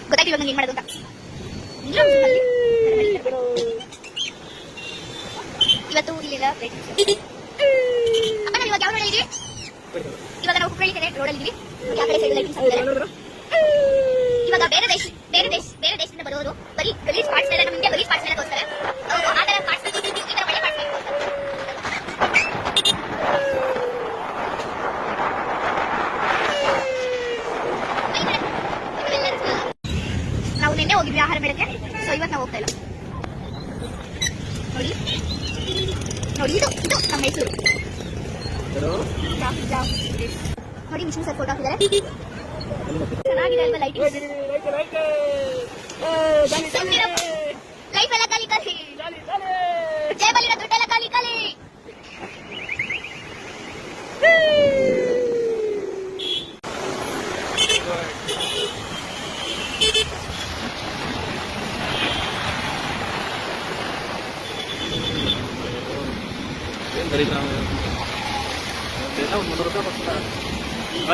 ಗೊತ್ತಾಯ್ತು ನಂಗೆ ಏನ್ ಮಾಡೋದು ಅಂತ. ಇವತ್ತು ಇಲ್ಲಿಲ್ಲ ಅಮ್ಮ, ನಾವು ಇವಾಗ ಯಾವ ರೋಡ್ ಇದೀವಿ? ಇವಾಗ ನಾವು ಹುಬ್ಬಳ್ಳಿ ಕಡೆ ರೋಡಲ್ಲಿ ಇದೀವಿ. ಯಾವ ಕಡೆ ಸೈಡ್ ಲೈಟಿಂಗ್ಸ್ ಹಾಕಿದ್ದಾರೆ. ಇವಾಗ ಬೇರೆ ದೇಶದಿಂದ ಬರೋರು ಬರೀ ಗಲೀಜ್ ಪಾರ್ಟ್ಸ್ ಎಲ್ಲ ನಮಗೆ ಗಲೀಜ್ ಪಾರ್ಟ್ಸ್ ಎಲ್ಲ ತೋರಿಸ್ತಾರೆ. ಆ ತರ ಪಾರ್ಟ್ಸ್ ಈ ತರ ಒಳ್ಳೆ ಪಾರ್ಟ್ಸ್ ನಾವು ನಿನ್ನೆ ಹೋಗಿದ್ವಿ ಆಹಾರ ಮೇಳಕ್ಕೆ. ಸೊ ಇವತ್ತು ನಾವು ಹೋಗ್ತಾ ಇಲ್ಲ. ನೋಡಿ ನೋಡಿ, ಇದು ನಮ್ಮ ಮೈಸೂರು. ನೋಡಿ ವಿಷ್ಣು ಸರ್ ಫೋಟೋ ಹಾಕಿದ್ದಾರೆ. ಚೆನ್ನಾಗಿದೆ ಅಲ್ವಾ ಲೈಟಿಂಗ್? ಲೈಫ್ ಎಲ್ಲ ಖಾಲಿ ಖಾಲಿ, ಜೇಬಲ್ಲಿರೋ ದುಡ್ಡೆಲ್ಲ ಖಾಲಿ ಖಾಲಿ.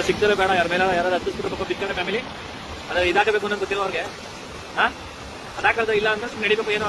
ಸಿಗ್ತಾರೆ ಬೇಡ, ಯಾರ ಮೇಲೆ ಯಾರು ಹತ್ತಿಸ್ಬಿಟ್ಟು ಬಿತ್ತಾರೆ ಫ್ಯಾಮಿಲಿ. ಅದೇ ಇದಾಗಬೇಕು ಅನ್ನೋದು ಗೊತ್ತಿಲ್ಲ ಅವ್ರಿಗೆ. ಅದಾಗದ ಇಲ್ಲ ಅಂದ್ರೆ ನಡಿಬೇಕು, ಏನೋ